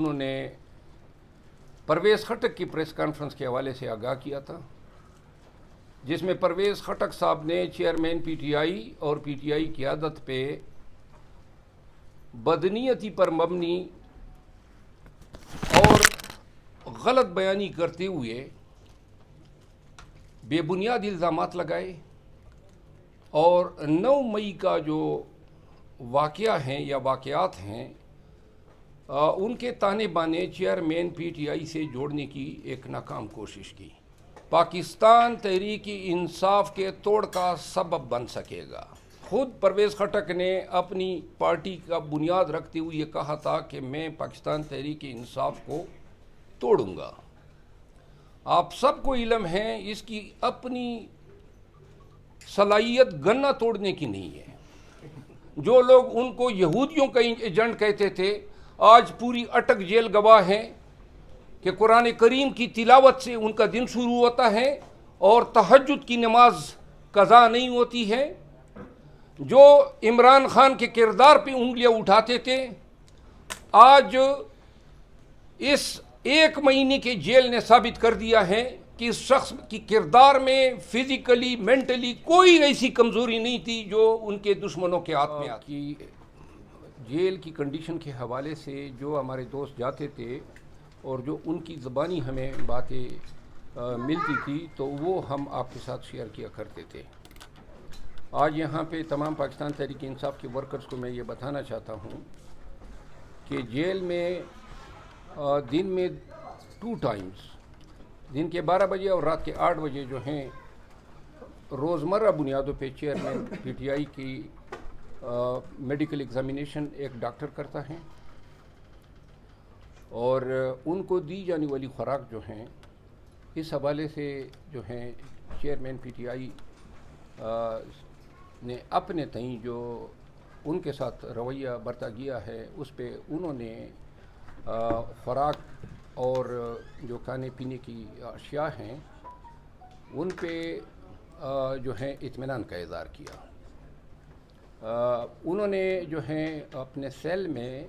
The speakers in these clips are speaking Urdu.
انہوں نے پرویز خٹک کی پریس کانفرنس کے حوالے سے آگاہ کیا تھا، جس میں پرویز خٹک صاحب نے چیئرمین پی ٹی آئی اور پی ٹی آئی قیادت پہ بدنیتی پر مبنی اور غلط بیانی کرتے ہوئے بے بنیاد الزامات لگائے، اور 9 مئی کا جو واقعہ ہیں یا واقعات ہیں ان کے تانے بانے چیئرمین پی ٹی آئی سے جوڑنے کی ایک ناکام کوشش کی۔ پاکستان تحریک انصاف کے توڑ کا سبب بن سکے گا۔ خود پرویز خٹک نے اپنی پارٹی کا بنیاد رکھتے ہوئے یہ کہا تھا کہ میں پاکستان تحریک انصاف کو توڑوں گا۔ آپ سب کو علم ہے اس کی اپنی صلاحیت گنا توڑنے کی نہیں ہے۔ جو لوگ ان کو یہودیوں کا ایجنٹ کہتے تھے، آج پوری اٹک جیل گواہ ہیں کہ قرآن کریم کی تلاوت سے ان کا دن شروع ہوتا ہے اور تہجد کی نماز قضا نہیں ہوتی ہے۔ جو عمران خان کے کردار پہ انگلیاں اٹھاتے تھے، آج اس 1 مہینے کے جیل نے ثابت کر دیا ہے کہ اس شخص کی کردار میں فزیکلی مینٹلی کوئی ایسی کمزوری نہیں تھی جو ان کے دشمنوں کے ہاتھ میں آتی۔ جیل کی کنڈیشن کے حوالے سے جو ہمارے دوست جاتے تھے اور جو ان کی زبانی ہمیں باتیں ملتی تھی تو وہ ہم آپ کے ساتھ شیئر کیا کرتے تھے۔ آج یہاں پہ تمام پاکستان تحریک انصاف کے ورکرز کو میں یہ بتانا چاہتا ہوں کہ جیل میں دن میں 2 ٹائمز، دن کے 12 بجے اور رات کے 8 بجے جو ہیں، روزمرہ بنیادوں پہ چیئرمین پی ٹی آئی کی میڈیکل ایگزامینیشن ایک ڈاکٹر کرتا ہے، اور ان کو دی جانے والی خوراک جو ہیں اس حوالے سے جو ہیں چیئرمین پی ٹی آئی نے اپنے تئیں جو ان کے ساتھ رویہ برتا گیا ہے اس پہ انہوں نے خوراک اور جو کھانے پینے کی اشیاء ہیں ان پہ جو ہیں اطمینان کا اظہار کیا۔ انہوں نے جو ہیں اپنے سیل میں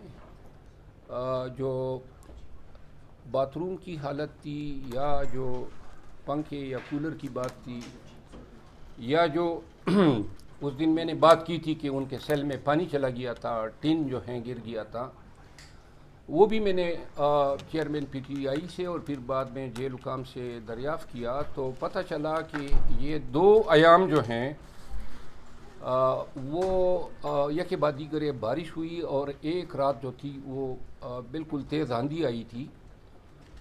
جو باتھ روم کی حالت تھی یا جو پنکھے یا کولر کی بات تھی، یا جو اس دن میں نے بات کی تھی کہ ان کے سیل میں پانی چلا گیا تھا، ٹین جو ہیں گر گیا تھا، وہ بھی میں نے چیئرمین پی ٹی آئی سے اور پھر بعد میں جیل حکام سے دریافت کیا تو پتہ چلا کہ یہ 2 ایام جو ہیں وہ یک بعد دیگر بارش ہوئی، اور ایک رات جو تھی وہ بالکل تیز آندھی آئی تھی،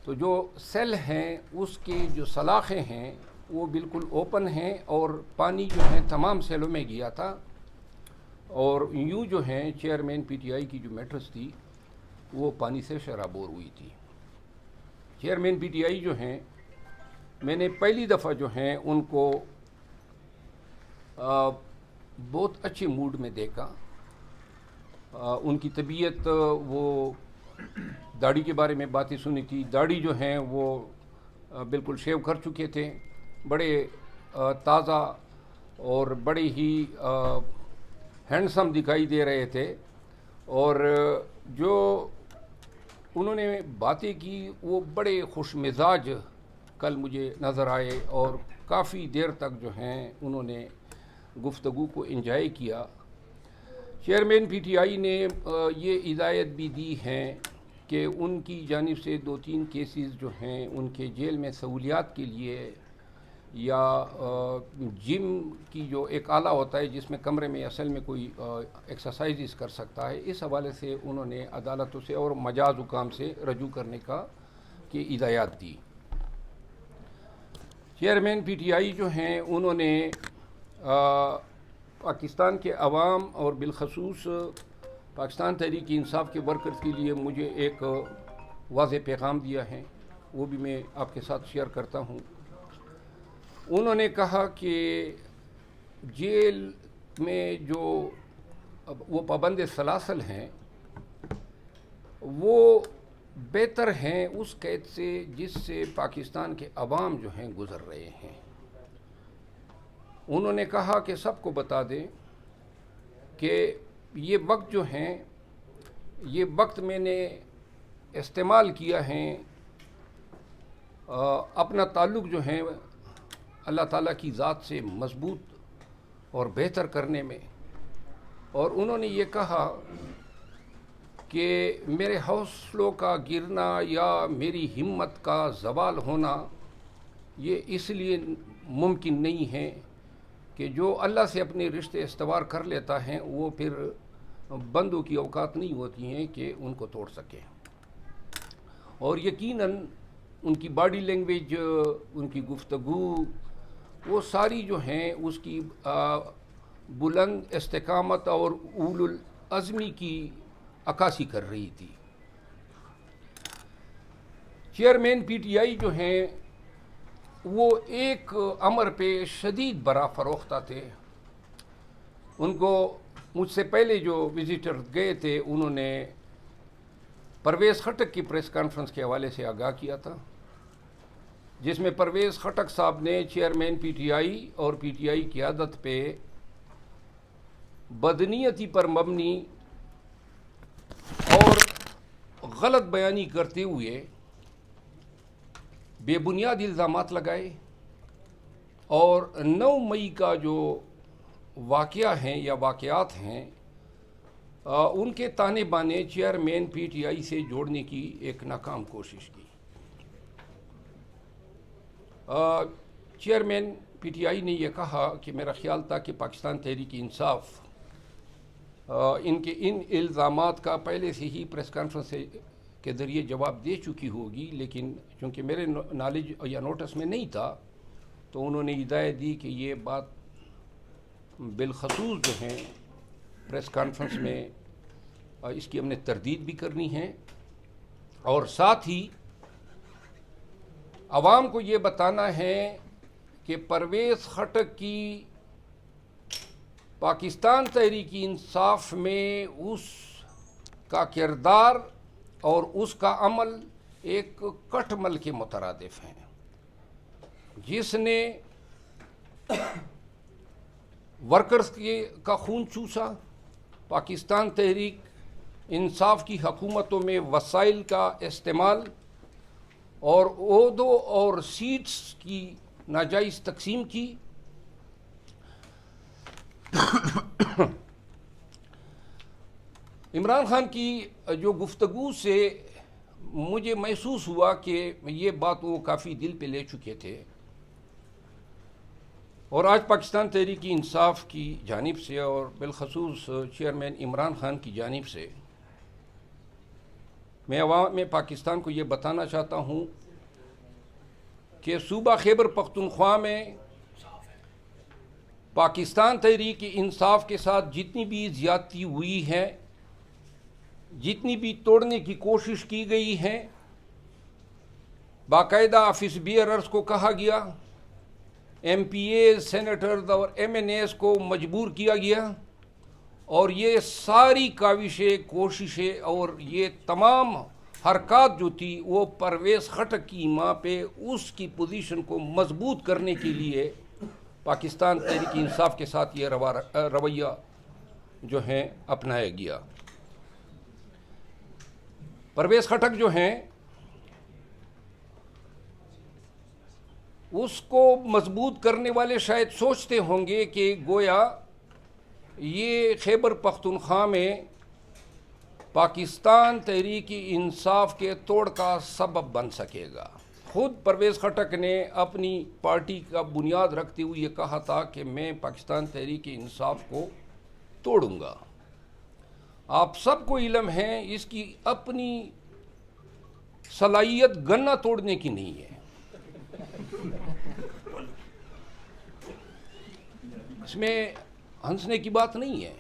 تو جو سیل ہیں اس کے جو سلاخیں ہیں وہ بالکل اوپن ہیں اور پانی جو ہے تمام سیلوں میں گیا تھا، اور یوں جو ہیں چیئرمین پی ٹی آئی کی جو میٹرس تھی وہ پانی سے شرابور ہوئی تھی۔ چیئرمین پی ٹی آئی جو ہیں، میں نے پہلی دفعہ جو ہیں ان کو بہت اچھے موڈ میں دیکھا۔ ان کی طبیعت، وہ داڑھی کے بارے میں باتیں سنی تھی، داڑھی جو ہیں وہ بالکل شیو کر چکے تھے، بڑے تازہ اور بڑے ہی ہینڈسم دکھائی دے رہے تھے، اور جو انہوں نے باتیں کی وہ بڑے خوش مزاج کل مجھے نظر آئے، اور کافی دیر تک جو ہیں انہوں نے گفتگو کو انجوائے کیا۔ چیئرمین پی ٹی آئی نے یہ ہدایت بھی دی ہے کہ ان کی جانب سے 2-3 کیسز جو ہیں ان کے جیل میں سہولیات کے لیے، یا جم کی جو ایک آلہ ہوتا ہے جس میں کمرے میں اصل میں کوئی ایکسرسائزز کر سکتا ہے، اس حوالے سے انہوں نے عدالتوں سے اور مجاز حکام سے رجوع کرنے کی ہدایات دی۔ چیئرمین پی ٹی آئی جو ہیں انہوں نے پاکستان کے عوام اور بالخصوص پاکستان تحریک انصاف کے ورکرز کے لیے مجھے ایک واضح پیغام دیا ہے، وہ بھی میں آپ کے ساتھ شیئر کرتا ہوں۔ انہوں نے کہا کہ جیل میں جو وہ پابند سلاسل ہیں وہ بہتر ہیں اس قید سے جس سے پاکستان کے عوام جو ہیں گزر رہے ہیں۔ انہوں نے کہا کہ سب کو بتا دیں کہ یہ وقت جو ہیں، یہ وقت میں نے استعمال کیا ہے اپنا تعلق جو ہے اللہ تعالیٰ کی ذات سے مضبوط اور بہتر کرنے میں، اور انہوں نے یہ کہا کہ میرے حوصلوں کا گرنا یا میری ہمت کا زوال ہونا یہ اس لیے ممکن نہیں ہے کہ جو اللہ سے اپنے رشتے استوار کر لیتا ہے وہ پھر بندوں کی اوقات نہیں ہوتی ہیں کہ ان کو توڑ سکے. اور یقیناً ان کی باڈی لینگویج، ان کی گفتگو، وہ ساری جو ہیں اس کی بلند استقامت اور اولو العزمی کی عکاسی کر رہی تھی. چیئرمین پی ٹی آئی جو ہیں وہ ایک امر پہ شدید برا فروختہ تھے. ان کو مجھ سے پہلے جو وزیٹر گئے تھے انہوں نے پرویز خٹک کی پریس کانفرنس کے حوالے سے آگاہ کیا تھا، جس میں پرویز خٹک صاحب نے چیئرمین پی ٹی آئی اور پی ٹی آئی قیادت پہ بدنیتی پر مبنی اور غلط بیانی کرتے ہوئے بے بنیاد الزامات لگائے، اور 9 مئی کا جو واقعہ ہیں یا واقعات ہیں ان کے تانے بانے چیئرمین پی ٹی آئی سے جوڑنے کی ایک ناکام کوشش کی. چیئرمین پی ٹی آئی نے یہ کہا کہ میرا خیال تھا کہ پاکستان تحریک انصاف ان کے ان الزامات کا پہلے سے ہی پریس کانفرنس کے ذریعے جواب دے چکی ہوگی، لیکن چونکہ میرے نالج یا نوٹس میں نہیں تھا تو انہوں نے ہدایت دی کہ یہ بات بالخصوص جو ہیں پریس کانفرنس میں اس کی ہم نے تردید بھی کرنی ہے، اور ساتھ ہی عوام کو یہ بتانا ہے کہ پرویز خٹک کی پاکستان تحریک انصاف میں اس کا کردار اور اس کا عمل ایک کٹ مل کے مترادف ہیں، جس نے ورکرز کا خون چوسا، پاکستان تحریک انصاف کی حکومتوں میں وسائل کا استعمال اور عہدوں اور سیٹس کی ناجائز تقسیم کی، عمران خان کی جو گفتگو سے مجھے محسوس ہوا کہ یہ بات وہ کافی دل پہ لے چکے تھے، اور آج پاکستان تحریک انصاف کی جانب سے اور بالخصوص چیئرمین عمران خان کی جانب سے میں عوام پاکستان کو یہ بتانا چاہتا ہوں کہ صوبہ خیبر پختونخوا میں پاکستان تحریک انصاف کے ساتھ جتنی بھی زیادتی ہوئی ہے، جتنی بھی توڑنے کی کوشش کی گئی ہے، باقاعدہ آفس بیئررز کو کہا گیا، ایم پی اے سینیٹرز اور ایم این ایز کو مجبور کیا گیا، اور یہ ساری کاوشیں، کوششیں اور یہ تمام حرکات جو تھی وہ پرویز خٹک کی ماں پہ اس کی پوزیشن کو مضبوط کرنے کے لیے پاکستان تحریک انصاف کے ساتھ یہ رویہ جو ہے اپنایا گیا. پرویز خٹک جو ہیں اس کو مضبوط کرنے والے شاید سوچتے ہوں گے کہ گویا یہ خیبر پختونخوا میں پاکستان تحریک انصاف کے توڑ کا سبب بن سکے گا. خود پرویز خٹک نے اپنی پارٹی کا بنیاد رکھتے ہوئے یہ کہا تھا کہ میں پاکستان تحریک انصاف کو توڑوں گا. آپ سب کو علم ہے اس کی اپنی صلاحیت گنا توڑنے کی نہیں ہے، اس میں ہنسنے کی بات نہیں ہے،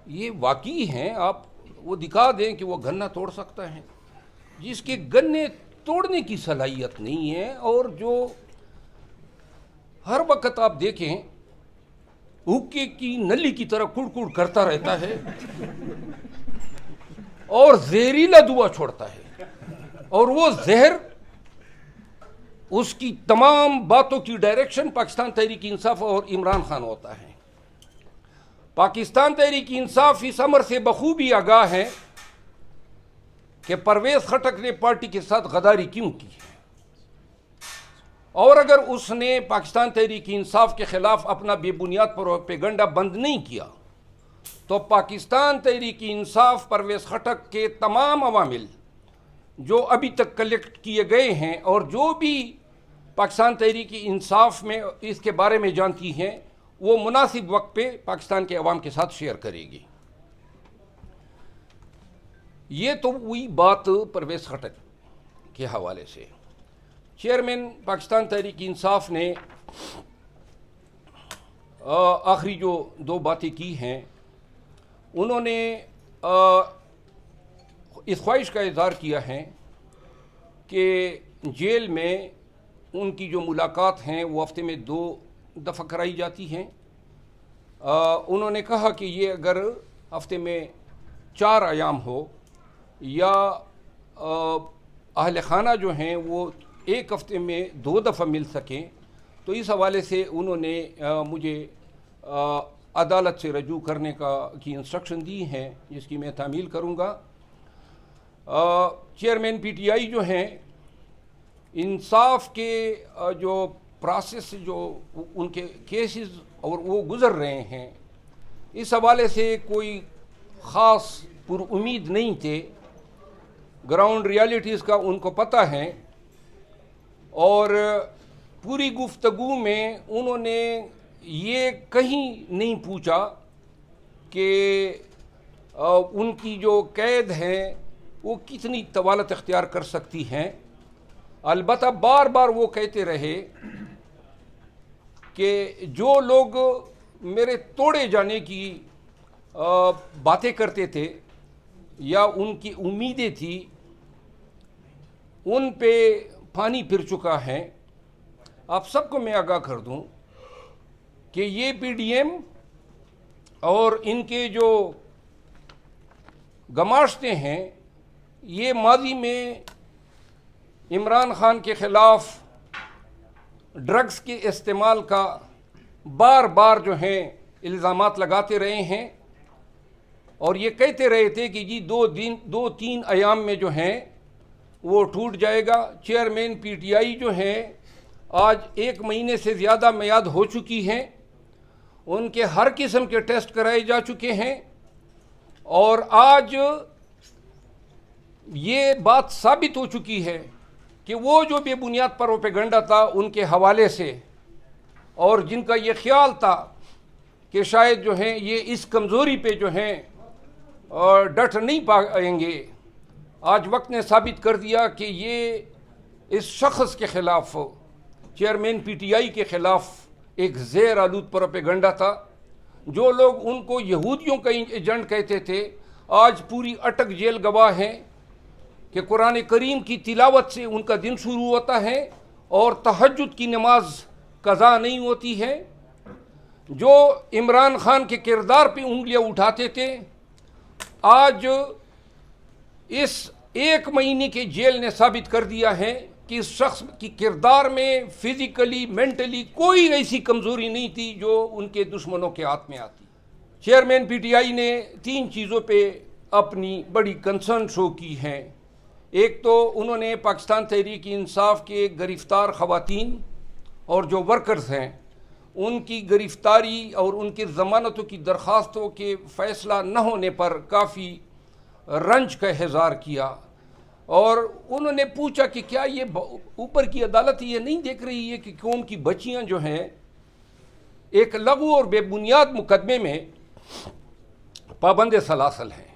یہ واقعی ہیں. آپ وہ دکھا دیں کہ وہ گنا توڑ سکتا ہے، جس کے گنے توڑنے کی صلاحیت نہیں ہے، اور جو ہر وقت آپ دیکھیں حکے کی نلی کی طرح کڑ کڑ کرتا رہتا ہے اور زہریلا دعا چھوڑتا ہے، اور وہ زہر اس کی تمام باتوں کی ڈائریکشن پاکستان تحریک انصاف اور عمران خان ہوتا ہے. پاکستان تحریک انصاف اس امر سے بخوبی آگاہ ہے کہ پرویز خٹک نے پارٹی کے ساتھ غداری کیوں کی ہے، اور اگر اس نے پاکستان تحریک انصاف کے خلاف اپنا بے بنیاد پروپیگنڈا بند نہیں کیا تو پاکستان تحریک انصاف پرویز خٹک کے تمام عوامل جو ابھی تک کلیکٹ کیے گئے ہیں اور جو بھی پاکستان تحریک انصاف میں اس کے بارے میں جانتی ہیں وہ مناسب وقت پہ پاکستان کے عوام کے ساتھ شیئر کرے گی۔ یہ تو ہوئی بات پرویز خٹک کے حوالے سے۔ چیئرمین پاکستان تحریک انصاف نے آخری جو دو باتیں کی ہیں، انہوں نے اس خواہش کا اظہار کیا ہے کہ جیل میں ان کی جو ملاقات ہیں وہ ہفتے میں 2 دفعہ کرائی جاتی ہیں۔ انہوں نے کہا کہ یہ اگر ہفتے میں 4 ایام ہو یا اہل خانہ جو ہیں وہ ایک ہفتے میں 2 دفعہ مل سکیں تو اس حوالے سے انہوں نے مجھے عدالت سے رجوع کرنے کی انسٹرکشن دی ہیں، جس کی میں تعمیل کروں گا۔ چیئرمین پی ٹی آئی جو ہیں، انصاف کے جو پروسیس جو ان کے کیسز اور وہ گزر رہے ہیں، اس حوالے سے کوئی خاص پر امید نہیں تھے۔ گراؤنڈ ریالٹیز کا ان کو پتہ ہے، اور پوری گفتگو میں انہوں نے یہ کہیں نہیں پوچھا کہ ان کی جو قید ہے وہ کتنی طوالت اختیار کر سکتی ہیں۔ البتہ بار بار وہ کہتے رہے کہ جو لوگ میرے توڑے جانے کی باتیں کرتے تھے یا ان کی امیدیں تھیں، ان پہ پانی پھر چکا ہے۔ آپ سب کو میں آگاہ کر دوں کہ یہ پی ڈی ایم اور ان کے جو گماشتے ہیں، یہ ماضی میں عمران خان کے خلاف ڈرگز کے استعمال کا بار بار جو ہیں الزامات لگاتے رہے ہیں، اور یہ کہتے رہے تھے کہ جی 2-3 ایام میں جو ہیں وہ ٹوٹ جائے گا۔ چیئرمین پی ٹی آئی جو ہیں آج 1 مہینے سے زیادہ میعاد ہو چکی ہیں، ان کے ہر قسم کے ٹیسٹ کرائے جا چکے ہیں، اور آج یہ بات ثابت ہو چکی ہے کہ وہ جو بے بنیاد پروپیگنڈا تھا ان کے حوالے سے، اور جن کا یہ خیال تھا کہ شاید جو ہیں یہ اس کمزوری پہ جو ہیں ڈٹ نہیں پائیں گے، آج وقت نے ثابت کر دیا کہ یہ اس شخص کے خلاف، چیئرمین پی ٹی آئی کے خلاف ایک زیر آلود پروپیگنڈا تھا۔ جو لوگ ان کو یہودیوں کا ایجنٹ کہتے تھے، آج پوری اٹک جیل گواہ ہیں کہ قرآن کریم کی تلاوت سے ان کا دن شروع ہوتا ہے اور تہجد کی نماز قضا نہیں ہوتی ہے۔ جو عمران خان کے کردار پہ انگلیاں اٹھاتے تھے، آج اس 1 مہینے کے جیل نے ثابت کر دیا ہے کہ اس شخص کی کردار میں فزیکلی مینٹلی کوئی ایسی کمزوری نہیں تھی جو ان کے دشمنوں کے ہاتھ میں آتی۔ چیئرمین پی ٹی آئی نے 3 چیزوں پہ اپنی بڑی کنسرن شو کی ہے۔ ایک تو انہوں نے پاکستان تحریک انصاف کے گرفتار خواتین اور جو ورکرز ہیں ان کی گرفتاری اور ان کی ضمانتوں کی درخواستوں کے فیصلہ نہ ہونے پر کافی رنج کا اظہار کیا، اور انہوں نے پوچھا کہ کیا یہ اوپر کی عدالت یہ نہیں دیکھ رہی ہے کہ قوم کی بچیاں جو ہیں ایک لغو اور بے بنیاد مقدمے میں پابند سلاسل ہیں۔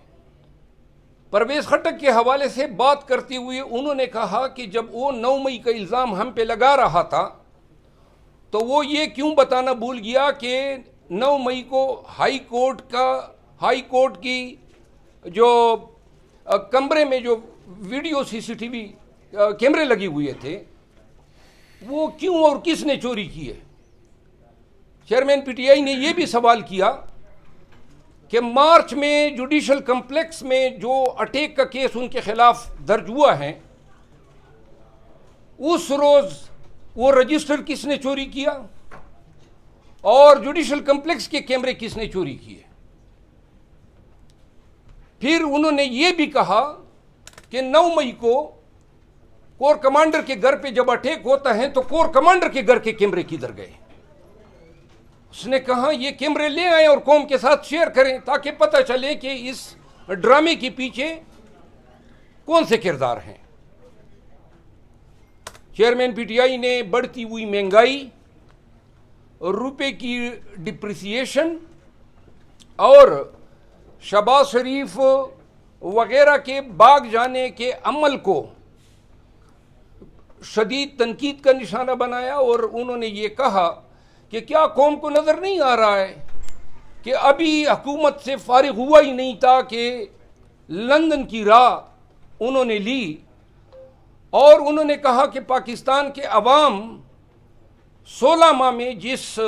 پرویز خٹک کے حوالے سے بات کرتے ہوئے انہوں نے کہا کہ جب وہ 9 مئی کا الزام ہم پہ لگا رہا تھا تو وہ یہ کیوں بتانا بھول گیا کہ 9 مئی کو ہائی کورٹ کی جو کمرے میں جو ویڈیو CCTV کیمرے لگے ہوئے تھے وہ کیوں اور کس نے چوری کی ہے۔ چیئرمین پی ٹی آئی نے یہ بھی سوال کیا کہ مارچ میں جوڈیشل کمپلیکس میں جو اٹیک کا کیس ان کے خلاف درج ہوا ہے، اس روز وہ رجسٹر کس نے چوری کیا اور جوڈیشل کمپلیکس کے کیمرے کس نے چوری کیے۔ پھر انہوں نے یہ بھی کہا کہ 9 مئی کو کور کمانڈر کے گھر پہ جب اٹیک ہوتا ہے تو کور کمانڈر کے گھر کے کیمرے کدھر گئے؟ اس نے کہا یہ کیمرے لے آئیں اور قوم کے ساتھ شیئر کریں تاکہ پتہ چلے کہ اس ڈرامے کے پیچھے کون سے کردار ہیں۔ چیئرمین پی ٹی آئی نے بڑھتی ہوئی مہنگائی، روپے کی ڈپریسیشن اور شہباز شریف وغیرہ کے بھاگ جانے کے عمل کو شدید تنقید کا نشانہ بنایا، اور انہوں نے یہ کہا کہ کیا قوم کو نظر نہیں آ رہا ہے کہ ابھی حکومت سے فارغ ہوا ہی نہیں تھا کہ لندن کی راہ انہوں نے لی، اور انہوں نے کہا کہ پاکستان کے عوام 16 ماہ میں جس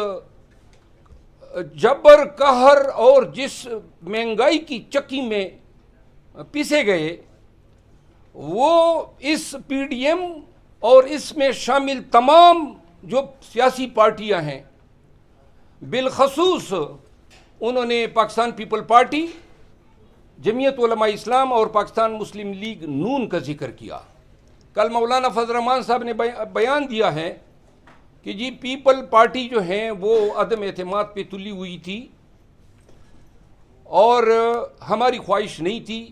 جبر قہر اور جس مہنگائی کی چکی میں پیسے گئے، وہ اس پی ڈی ایم اور اس میں شامل تمام جو سیاسی پارٹیاں ہیں، بالخصوص انہوں نے پاکستان پیپل پارٹی، جمعیت علماء اسلام اور پاکستان مسلم لیگ نون کا ذکر کیا۔ کل مولانا فضل الرحمان صاحب نے بیان دیا ہے کہ جی پیپل پارٹی جو ہیں وہ عدم اعتماد پہ تلی ہوئی تھی اور ہماری خواہش نہیں تھی۔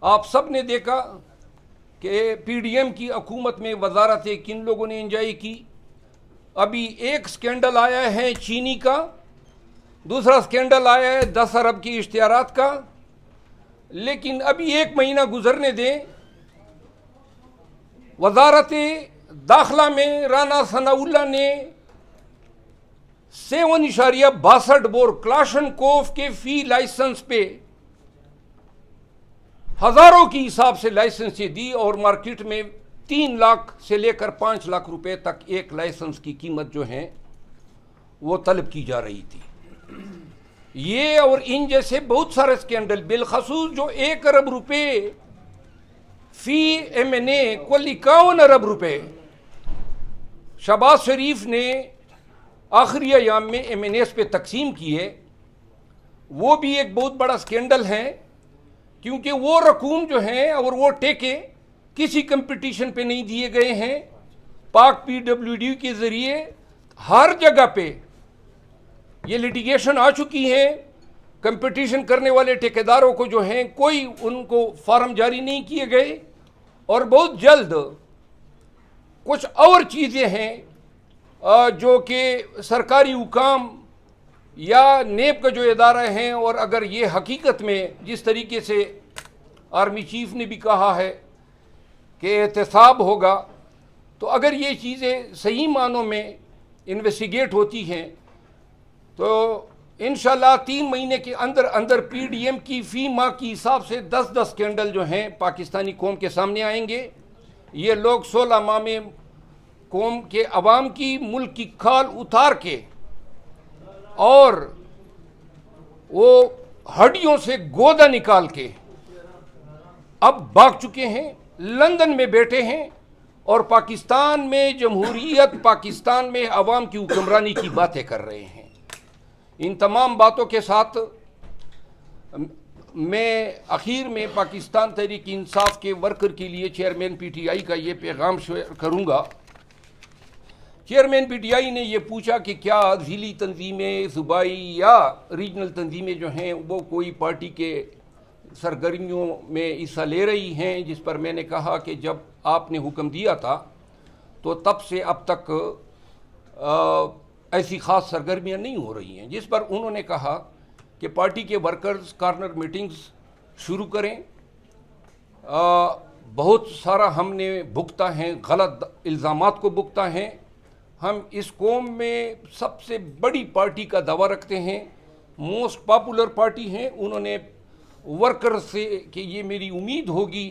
آپ سب نے دیکھا کہ پی ڈی ایم کی حکومت میں وزارتیں کن لوگوں نے انجوائے کی۔ ابھی ایک سکینڈل آیا ہے چینی کا، دوسرا سکینڈل آیا ہے 10 ارب کی اشتہارات کا، لیکن ابھی 1 مہینہ گزرنے دیں، وزارت داخلہ میں رانا ثناء اللہ نے 7.62 بور کلاشن کوف کے فی لائسنس پہ ہزاروں کی حساب سے لائسنسیں دی، اور مارکیٹ میں 3 لاکھ سے لے کر 5 لاکھ روپے تک ایک لائسنس کی قیمت جو ہے وہ طلب کی جا رہی تھی۔ یہ اور ان جیسے بہت سارے سکینڈل، بالخصوص جو 1 ارب روپے فی ایم این اے، کل 51 ارب روپے شہباز شریف نے آخری ایام میں ایم این ایس پہ تقسیم کیے، وہ بھی ایک بہت بڑا سکینڈل ہے، کیونکہ وہ رقوم جو ہیں اور وہ ٹیکے کسی کمپٹیشن پہ نہیں دیے گئے ہیں۔ پاک پی ڈبلیو ڈی کے ذریعے ہر جگہ پہ یہ لٹیگیشن آ چکی ہے، کمپٹیشن کرنے والے ٹھیکیداروں کو جو ہیں کوئی ان کو فارم جاری نہیں کیے گئے، اور بہت جلد کچھ اور چیزیں ہیں جو کہ سرکاری حکام یا نیب کا جو ادارہ ہیں، اور اگر یہ حقیقت میں جس طریقے سے آرمی چیف نے بھی کہا ہے کہ احتساب ہوگا، تو اگر یہ چیزیں صحیح معنوں میں انویسٹیگیٹ ہوتی ہیں تو انشاءاللہ 3 مہینے کے اندر اندر پی ڈی ایم کی فی ماہ کی حساب سے 10 سکینڈل جو ہیں پاکستانی قوم کے سامنے آئیں گے۔ یہ لوگ 16 ماہ میں قوم کے عوام کی ملک کی کھال اتار کے اور وہ ہڈیوں سے گودا نکال کے اب بھاگ چکے ہیں، لندن میں بیٹھے ہیں، اور پاکستان میں جمہوریت، پاکستان میں عوام کی حکمرانی کی باتیں کر رہے ہیں۔ ان تمام باتوں کے ساتھ میں آخر میں پاکستان تحریک انصاف کے ورکر کے لیے چیئرمین پی ٹی آئی کا یہ پیغام شیئر کروں گا۔ چیئرمین پی ٹی آئی نے یہ پوچھا کہ کیا ضلعی تنظیمیں، صوبائی یا ریجنل تنظیمیں جو ہیں وہ کوئی پارٹی کے سرگرمیوں میں حصہ لے رہی ہیں، جس پر میں نے کہا کہ جب آپ نے حکم دیا تھا تو تب سے اب تک ایسی خاص سرگرمیاں نہیں ہو رہی ہیں، جس پر انہوں نے کہا کہ پارٹی کے ورکرز کارنر میٹنگز شروع کریں۔ بہت سارا ہم نے بھگتا ہے، غلط الزامات کو بھگتا ہیں۔ ہم اس قوم میں سب سے بڑی پارٹی کا دعویٰ رکھتے ہیں، موسٹ پاپولر پارٹی ہیں۔ انہوں نے ورکر سے کہ یہ میری امید ہوگی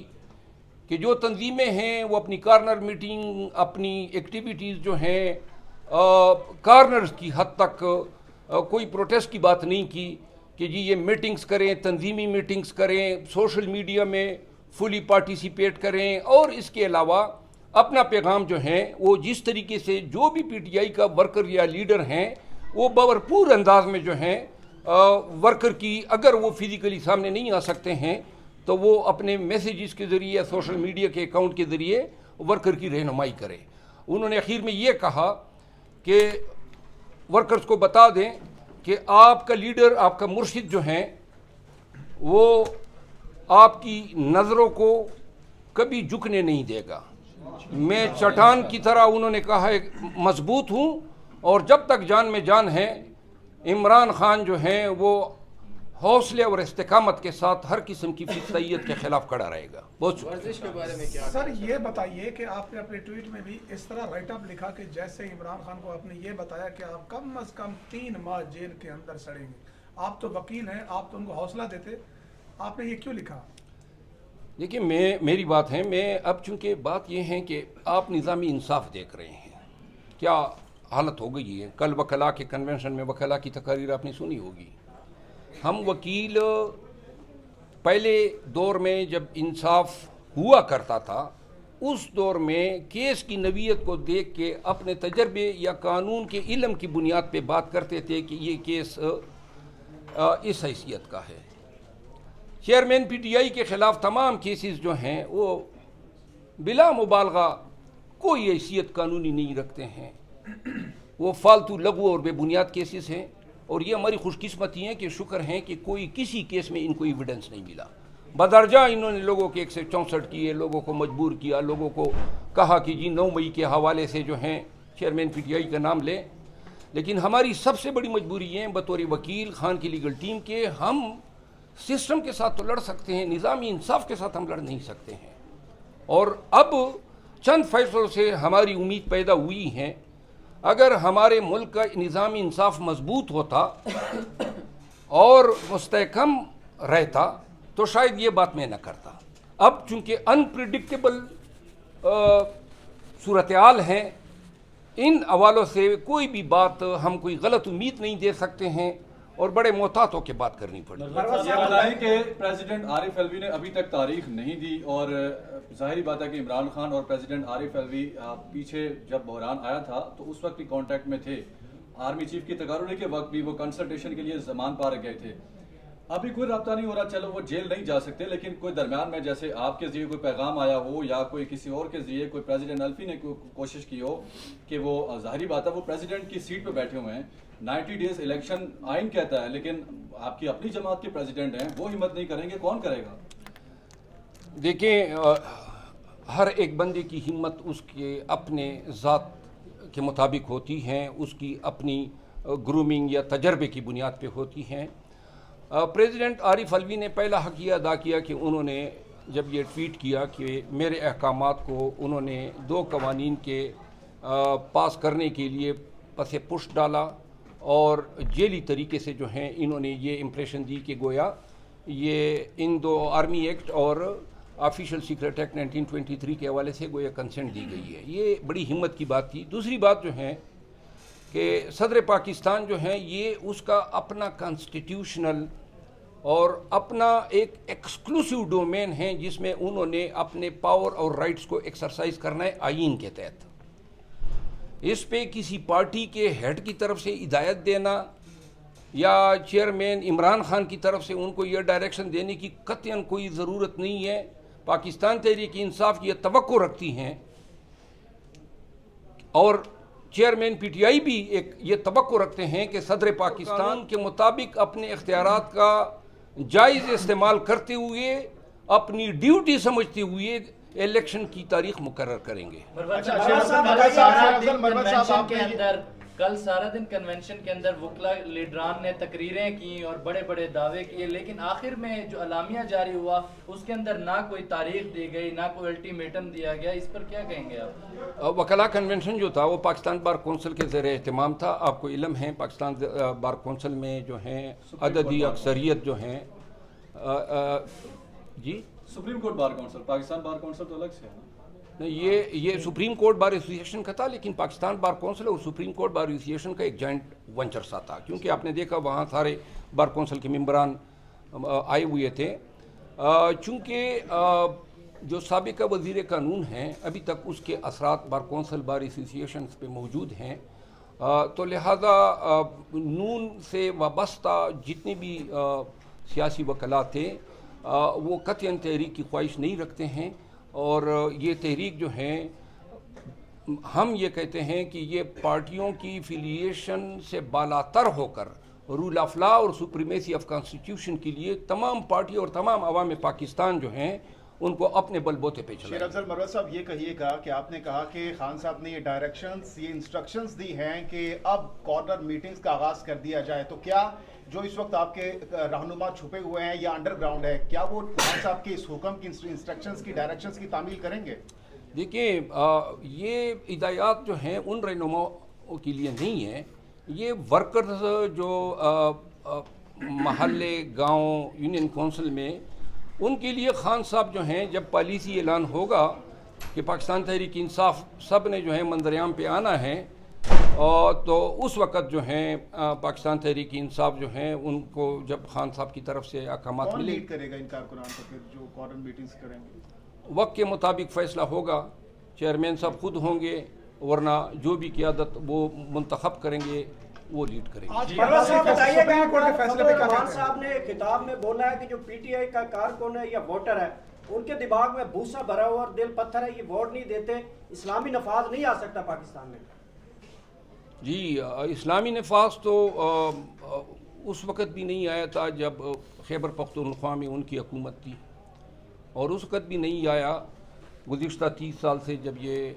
کہ جو تنظیمیں ہیں وہ اپنی کارنر میٹنگ، اپنی ایکٹیویٹیز جو ہیں کارنرز کی حد تک کوئی پروٹیسٹ کی بات نہیں کی کہ جی یہ میٹنگز کریں، تنظیمی میٹنگز کریں، سوشل میڈیا میں فلی پارٹیسپیٹ کریں، اور اس کے علاوہ اپنا پیغام جو ہیں وہ جس طریقے سے جو بھی پی ٹی آئی کا ورکر یا لیڈر ہیں وہ بھرپور انداز میں جو ہیں ورکر کی، اگر وہ فزیکلی سامنے نہیں آ سکتے ہیں تو وہ اپنے میسیجز کے ذریعے سوشل میڈیا کے اکاؤنٹ کے ذریعے ورکر کی رہنمائی کرے. انہوں نے اخیر میں یہ کہا کہ ورکرز کو بتا دیں کہ آپ کا لیڈر، آپ کا مرشد جو ہیں وہ آپ کی نظروں کو کبھی جھکنے نہیں دے گا. میں چٹان کی طرح، انہوں نے کہا ہے، مضبوط ہوں، اور جب تک جان میں جان ہے عمران خان جو ہیں وہ حوصلے اور استقامت کے ساتھ ہر قسم کی فسادیت کے خلاف کھڑا رہے گا. بہت ورزش کے بارے میں کیا سر یہ بتائیے کہ آپ نے اپنے ٹویٹ میں بھی اس طرح رائٹ اپ لکھا کہ جیسے عمران خان کو آپ نے یہ بتایا کہ آپ کم از کم 3 ماہ جیل کے اندر سڑیں گے. آپ تو وکیل ہیں، آپ تو ان کو حوصلہ دیتے، آپ نے یہ کیوں لکھا؟ دیکھیے، میری بات ہے، میں اب چونکہ بات یہ ہے کہ آپ نظامی انصاف دیکھ رہے ہیں کیا حالت ہو گئی ہے. کل وکلاء کے کنونشن میں وکلاء کی تقاریر آپ نے سنی ہوگی. ہم وکیل پہلے دور میں جب انصاف ہوا کرتا تھا، اس دور میں کیس کی نوعیت کو دیکھ کے اپنے تجربے یا قانون کے علم کی بنیاد پہ بات کرتے تھے کہ یہ کیس اس حیثیت کا ہے. چیئرمین پی ٹی آئی کے خلاف تمام کیسز جو ہیں وہ بلا مبالغہ کوئی حیثیت قانونی نہیں رکھتے ہیں. وہ فالتو لغو اور بے بنیاد کیسز ہیں، اور یہ ہماری خوش قسمتی ہے کہ شکر ہیں کہ کوئی کسی کیس میں ان کو ایویڈنس نہیں ملا. بدرجہ انہوں نے لوگوں کے 164 کیے، لوگوں کو مجبور کیا، لوگوں کو کہا کہ جی 9 مئی کے حوالے سے جو ہیں چیئرمین پی ٹی آئی کا نام لیں. لیکن ہماری سب سے بڑی مجبوری ہے بطور وکیل خان کی لیگل ٹیم کے، ہم سسٹم کے ساتھ تو لڑ سکتے ہیں، نظامی انصاف کے ساتھ ہم لڑ نہیں سکتے ہیں. اور اب چند فیصلوں سے ہماری امید پیدا ہوئی ہے. اگر ہمارے ملک کا نظامی انصاف مضبوط ہوتا اور مستحکم رہتا تو شاید یہ بات میں نہ کرتا. اب چونکہ انپریڈکٹیبل صورتحال ہیں، ان حوالوں سے کوئی بھی بات ہم کوئی غلط امید نہیں دے سکتے ہیں، اور بڑے محتاط ہو کے بات کرنی پڑی. یہ بتائیں کہ پریزیڈنٹ عارف الوی نے ابھی تک تاریخ نہیں دی، اور ظاہری بات ہے کہ عمران خان اور پریزیڈنٹ عارف الوی پیچھے جب بحران آیا تھا تو اس وقت بھی کانٹیکٹ میں تھے. آرمی چیف کی تقرری کے وقت بھی وہ کنسلٹیشن کے لیے زمان پارک گئے تھے. ابھی کوئی رابطہ نہیں ہو رہا. چلو وہ جیل نہیں جا سکتے، لیکن کوئی درمیان میں جیسے آپ کے ذریعے کوئی پیغام آیا ہو یا کوئی کسی اور کے ذریعے کوئی پریزیڈنٹ الفی نے کوشش کی ہو کہ وہ، ظاہری بات ہے وہ پریزیڈنٹ کی سیٹ پہ بیٹھے ہوئے ہیں، 90 ڈیز الیکشن آئین کہتا ہے، لیکن آپ کی اپنی جماعت کے پریزیڈنٹ ہیں، وہ ہمت نہیں کریں گے، کون کرے گا؟ دیکھیں، ہر ایک بندے کی ہمت اس کے اپنے ذات کے مطابق ہوتی ہیں، اس کی اپنی گرومنگ یا تجربے کی بنیاد پہ ہوتی ہیں. پریزیڈنٹ عارف الوی نے پہلا حق یہ ادا کیا کہ انہوں نے جب یہ ٹویٹ کیا کہ میرے احکامات کو انہوں نے 2 قوانین کے پاس کرنے کے لیے پس پشت ڈالا، اور جیلی طریقے سے جو ہیں انہوں نے یہ امپریشن دی کہ گویا یہ ان 2 آرمی ایکٹ اور آفیشیل سیکرٹ ایکٹ 1923 کے حوالے سے گویا کنسنٹ دی گئی ہے. یہ بڑی ہمت کی بات تھی. دوسری بات جو ہے کہ صدر پاکستان جو ہیں یہ اس کا اپنا کانسٹیٹیوشنل اور اپنا ایک ایکسکلوسیو ڈومین ہے جس میں انہوں نے اپنے پاور اور رائٹس کو ایکسرسائز کرنا ہے آئین کے تحت. اس پہ کسی پارٹی کے ہیڈ کی طرف سے ہدایت دینا یا چیئرمین عمران خان کی طرف سے ان کو یہ ڈائریکشن دینے کی قطعاً کوئی ضرورت نہیں ہے. پاکستان تحریک انصاف کی یہ توقع رکھتی ہیں، اور چیئرمین پی ٹی آئی بھی یہ توقع رکھتے ہیں کہ صدر پاکستان کے مطابق اپنے اختیارات کا جائز استعمال کرتے ہوئے، اپنی ڈیوٹی سمجھتے ہوئے الیکشن کی تاریخ مقرر کریں گے. کل سارا دن کنونشن کے اندر وکلا لیڈران نے تقریریں کی اور بڑے بڑے دعوے کیے، لیکن آخر میں جو اعلامیہ جاری ہوا اس کے اندر نہ کوئی تاریخ دی گئی، نہ کوئی الٹیمیٹم دیا گیا. اس پر کیا کہیں گے آپ؟ وکلاء کنونشن جو تھا وہ پاکستان بار کونسل کے زیر اہتمام تھا. آپ کو علم ہے پاکستان بار کونسل میں جو ہیں عددی اکثریت جو ہیں جی supreme court bar council, Pakistan bar council تو الگ سے ہے نا. یہ سپریم کورٹ بار ایسوسیشن کا تھا، لیکن پاکستان بار کونسل اور سپریم کورٹ بار ایسوسیشن کا ایک جوائنٹ ونچر سا تھا، کیونکہ آپ نے دیکھا وہاں سارے بار کونسل کے ممبران آئے ہوئے تھے. چونکہ جو سابقہ وزیر قانون ہیں ابھی تک اس کے اثرات بار کونسل بار ایسوسیشن پہ موجود ہیں، تو لہذا نون سے وابستہ جتنے بھی سیاسی وکلاء تھے وہ قطعاً تحریک کی خواہش نہیں رکھتے ہیں، اور یہ تحریک جو ہے ہم یہ کہتے ہیں کہ یہ پارٹیوں کی فیلیشن سے بالاتر ہو کر رول آف لا اور سپریمیسی آف کانسٹیٹیوشن کے لیے تمام پارٹی اور تمام عوام پاکستان جو ہیں ان کو اپنے بل بوتے پہ چلائیں۔ شیر افضل مروت صاحب یہ کہیے گا کہ آپ نے کہا کہ خان صاحب نے یہ ڈائریکشنز، یہ انسٹرکشنز دی ہیں کہ اب کارنر میٹنگز کا آغاز کر دیا جائے، تو کیا جو اس وقت آپ کے رہنما چھپے ہوئے ہیں یا انڈر گراؤنڈ ہے، کیا وہ خان صاحب کے اس حکم کی، انسٹرکشنز کی، ڈائریکشنز کی تعمیل کریں گے؟ دیکھیں یہ ہدایات جو ہیں ان رہنماؤں کے لیے نہیں ہیں، یہ ورکرز جو محلے، گاؤں، یونین کونسل میں، ان کے لیے خان صاحب جو ہیں جب پالیسی اعلان ہوگا کہ پاکستان تحریک انصاف سب نے جو ہے منظر عام پہ آنا ہے، اور تو اس وقت جو ہیں پاکستان تحریک انصاف جو ہیں ان کو جب خان صاحب کی طرف سے احکامات کون ملیں، لیڈ کرے گا ان کارکنان کو پھر جو کارنر میٹنگز کریں گے؟ وقت کے مطابق فیصلہ ہوگا، چیئرمین صاحب خود ہوں گے، ورنہ جو بھی قیادت وہ منتخب کریں گے وہ لیڈ کریں گے۔ آج مروت صاحب بتائیے گا، سپریم کورٹ کے فیصلے پہ کیا رحمان کہتے ہیں؟ صاحب نے خطاب میں بولا ہے کہ جو پی ٹی آئی کا کارکن ہے یا ووٹر ہے ان کے دماغ میں بھوسا بھرا ہوا اور دل پتھر ہے، یہ ووٹ نہیں دیتے، اسلامی نفاذ نہیں آ سکتا پاکستان میں۔ جی اسلامی نفاذ تو اس وقت بھی نہیں آیا تھا جب خیبر پختونخوا میں ان کی حکومت تھی، اور اس وقت بھی نہیں آیا گزشتہ 30 سال سے جب یہ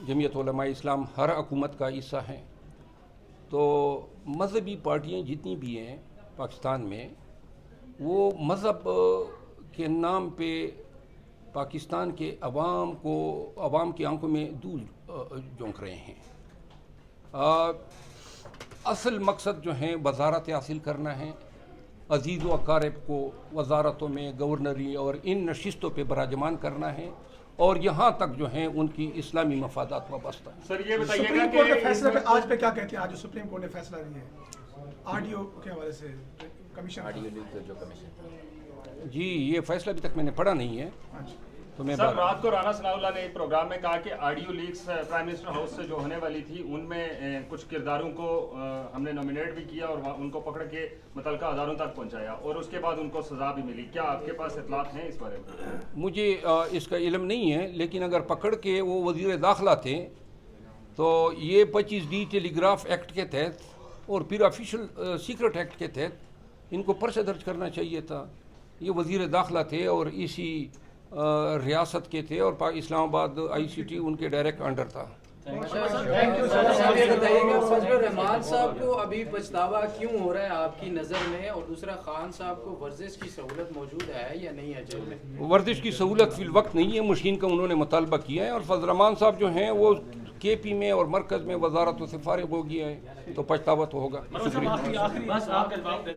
جمعیت علماء اسلام ہر حکومت کا حصہ ہیں۔ تو مذہبی پارٹیاں جتنی بھی ہیں پاکستان میں، وہ مذہب کے نام پہ پاکستان کے عوام کی آنکھوں میں دھول جھونک رہے ہیں۔ اصل مقصد جو ہیں وزارت حاصل کرنا ہے، عزیز و اقارب کو وزارتوں میں، گورنری اور ان نشستوں پہ براجمان کرنا ہے، اور یہاں تک جو ہیں ان کی اسلامی مفادات وابستہ ہیں۔ سر یہ بتائیے سپریم گا کورٹ کے کہ فیصلے پہ آج پہ کیا کہتے ہیں؟ آج جو سپریم کورٹ نے فیصلہ دیا ہے آڈیو کے حوالے سے کمیشن، جی یہ فیصلہ ابھی تک میں نے پڑھا نہیں ہے، تو میں سر رات کو رانا ثناء اللہ نے ایک پروگرام میں کہا کہ audio leaks prime minister house سے جو ہونے والی تھی ان میں کچھ کرداروں کو ہم نے نومینیٹ بھی کیا اور ان کو پکڑ کے متعلقہ اداروں تک پہنچایا، اور اس کے بعد ان کو سزا بھی ملی۔ کیا آپ کے پاس اطلاعات ہیں اس بارے میں؟ مجھے اس کا علم نہیں ہے، لیکن اگر پکڑ کے وہ وزیر داخلہ تھے تو یہ 25D ٹیلی گراف ایکٹ کے تحت اور پھر آفیشل سیکرٹ ایکٹ کے تحت ان کو پرچہ درج کرنا چاہیے تھا۔ یہ وزیر داخلہ تھے اور اسی ریاست کے تھے، اور اسلام آباد ICT ان کے ڈائریکٹ انڈر تھا۔ صاحب یہ بتائیے کہ فضل الرحمان صاحب کو ابھی پچھتاوا کیوں ہو رہا ہے آپ کی نظر میں، اور دوسرا خان صاحب کو ورزش کی سہولت موجود ہے یا نہیں ہے جیل میں؟ ورزش کی سہولت فی الوقت نہیں ہے، مشین کا انہوں نے مطالبہ کیا ہے، اور فضل الرحمان صاحب جو ہیں وہ KP میں اور مرکز میں وزارتوں سے فارغ ہو گیا ہے، تو پچھتاوا تو ہوگا۔ شکریہ۔